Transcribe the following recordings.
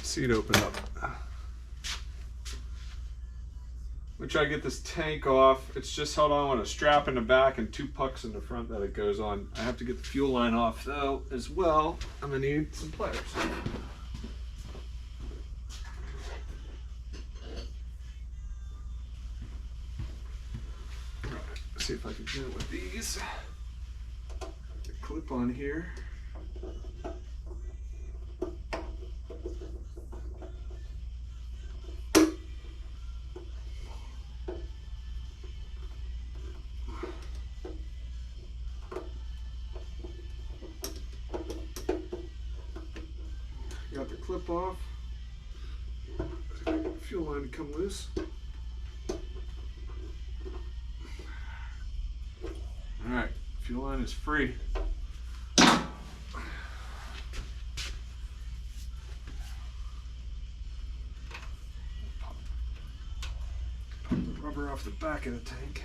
seat opened up. We try to get this tank off. It's just held on with a strap in the back and 2 pucks in the front that it goes on. I have to get the fuel line off though as well. I'm gonna need some pliers. All right, let's see if I can do it with these. The clip on here. Got the clip off. Get the fuel line to come loose. All right, fuel line is free. Pop the rubber off the back of the tank.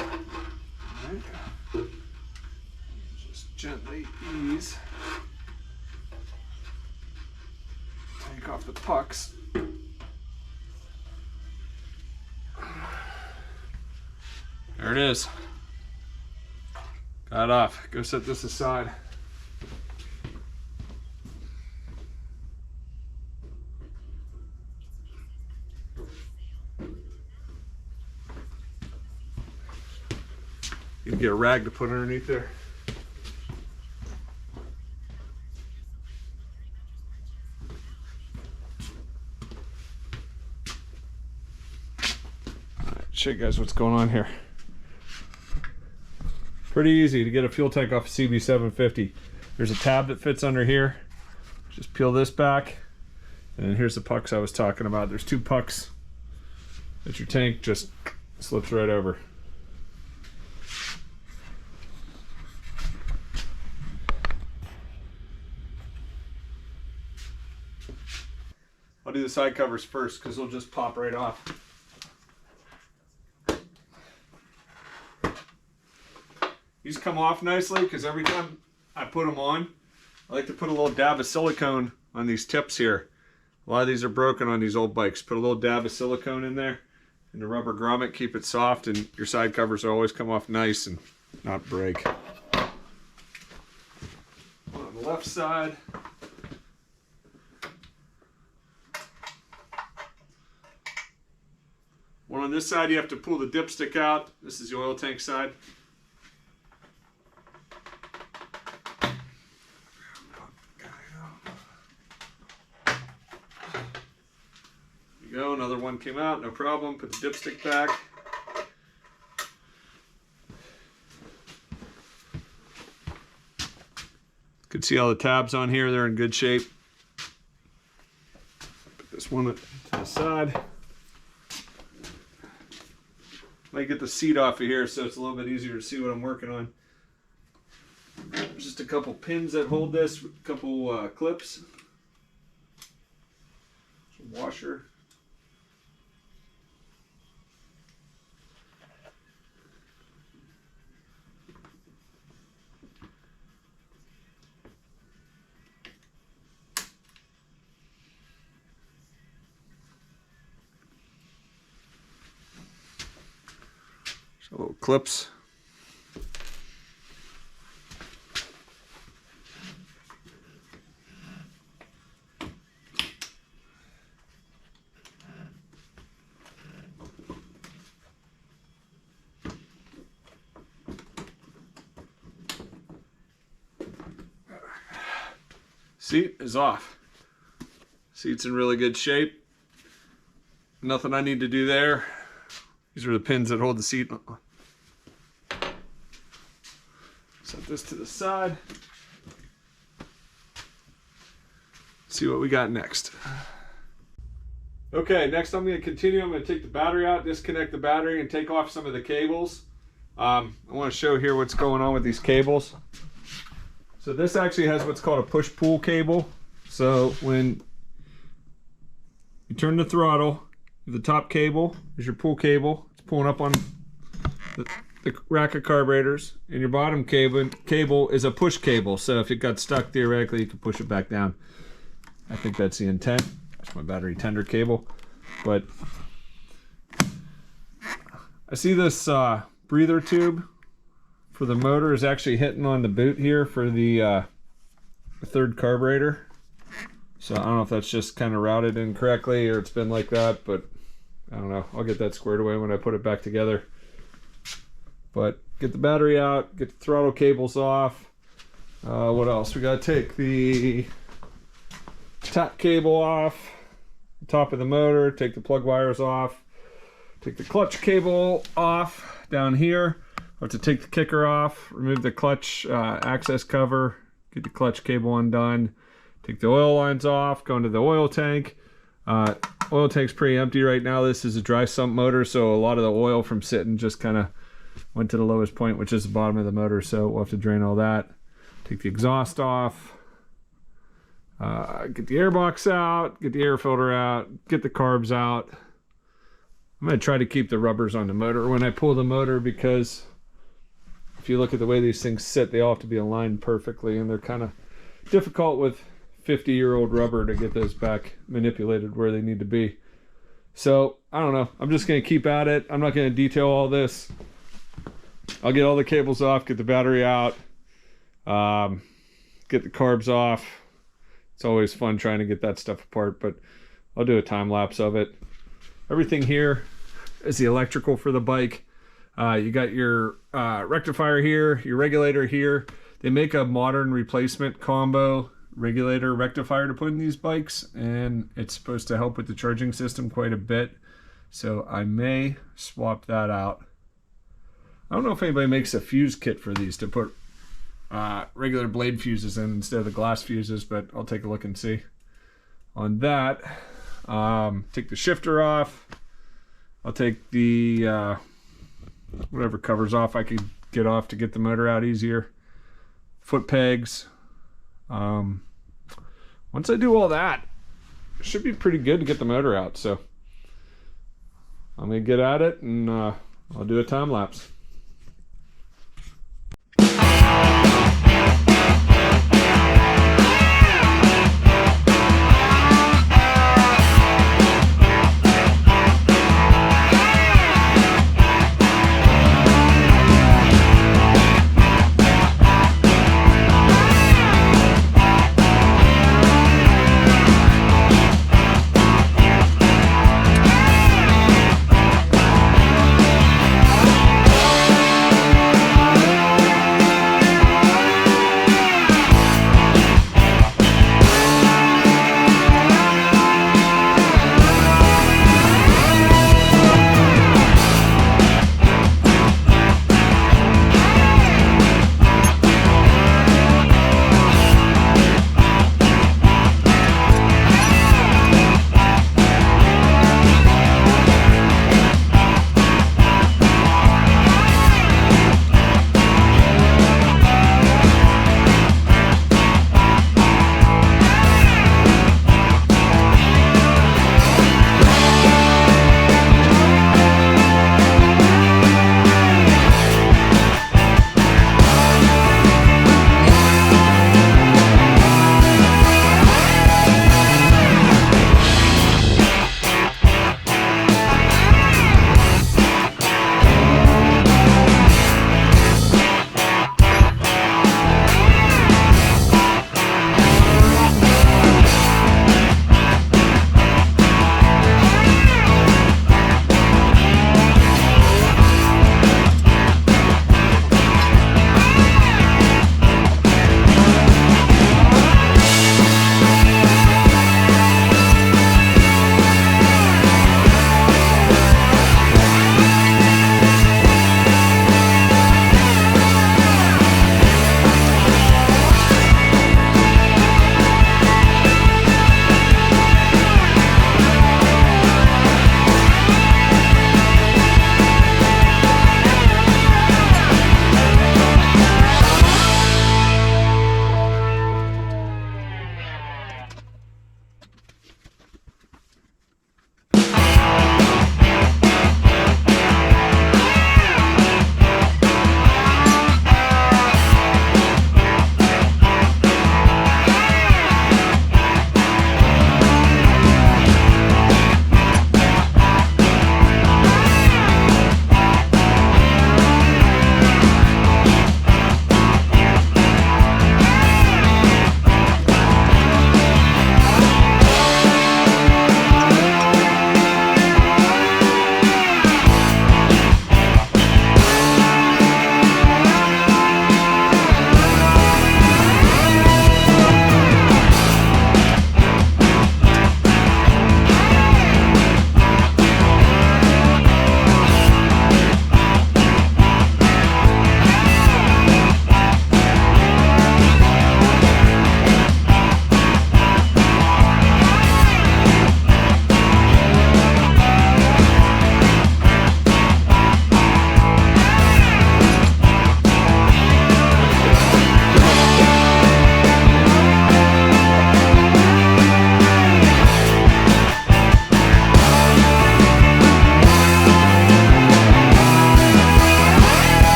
All right. Gently ease. Take off the pucks. There it is. Got it off. Go set this aside. You can get a rag to put underneath there. Show you guys what's going on here. Pretty easy to get a fuel tank off a CB750. There's a tab that fits under here. Just peel this back, and then here's the pucks I was talking about. There's 2 pucks that your tank just slips right over. I'll do the side covers first because they'll just pop right off. These come off nicely because every time I put them on, I like to put a little dab of silicone on these tips here. A lot of these are broken on these old bikes. Put a little dab of silicone in there and the rubber grommet, keep it soft, and your side covers will always come off nice and not break. On the left side, one on this side, you have to pull the dipstick out. This is the oil tank side. Go, another one came out, no problem. Put the dipstick back. You can see all the tabs on here, they're in good shape. Put this one to the side. Might get the seat off of here so it's a little bit easier to see what I'm working on. There's just a couple pins that hold this, a couple clips. Some washer. Little clips. Seat is off. Seat's in really good shape. Nothing I need to do there. These are the pins that hold the seat. Set this to the side. See what we got next. Okay, next I'm going to continue. I'm going to take the battery out, disconnect the battery, and take off some of the cables. I want to show here what's going on with these cables. So this actually has what's called a push-pull cable. So when you turn the throttle, the top cable is your pull cable. It's pulling up on the rack of carburetors, and your bottom cable is a push cable. So if it got stuck, theoretically, you can push it back down. I think that's the intent. That's my battery tender cable. But I see this breather tube for the motor is actually hitting on the boot here for the third carburetor. So I don't know if that's just kind of routed incorrectly or it's been like that, but I don't know. I'll get that squared away when I put it back together. But get the battery out, get the throttle cables off. What else? We gotta take the tap cable off, the top of the motor, take the plug wires off, take the clutch cable off down here. I have to take the kicker off, remove the clutch access cover, get the clutch cable undone, take the oil lines off, go into the oil tank. Oil tank's pretty empty right now. This is a dry sump motor, so a lot of the oil from sitting just kind of went to the lowest point, which is the bottom of the motor, so we'll have to drain all that. Take the exhaust off, get the airbox out, get the air filter out, get the carbs out. I'm going to try to keep the rubbers on the motor when I pull the motor, because if you look at the way these things sit, they all have to be aligned perfectly, and they're kind of difficult with 50-year-old rubber to get those back manipulated where they need to be. So I don't know, I'm just going to keep at it. I'm not going to detail all this. I'll get all the cables off, get the battery out, get the carbs off. It's always fun trying to get that stuff apart, but I'll do a time lapse of it. Everything here is the electrical for the bike. You got your rectifier here, your regulator here. They make a modern replacement combo regulator rectifier to put in these bikes, and it's supposed to help with the charging system quite a bit. So I may swap that out. I don't know if anybody makes a fuse kit for these to put regular blade fuses in instead of the glass fuses, but I'll take a look and see. On that, take the shifter off. I'll take the whatever covers off I could get off to get the motor out easier. Foot pegs. Once I do all that, it should be pretty good to get the motor out. So I'm gonna get at it, and I'll do a time lapse.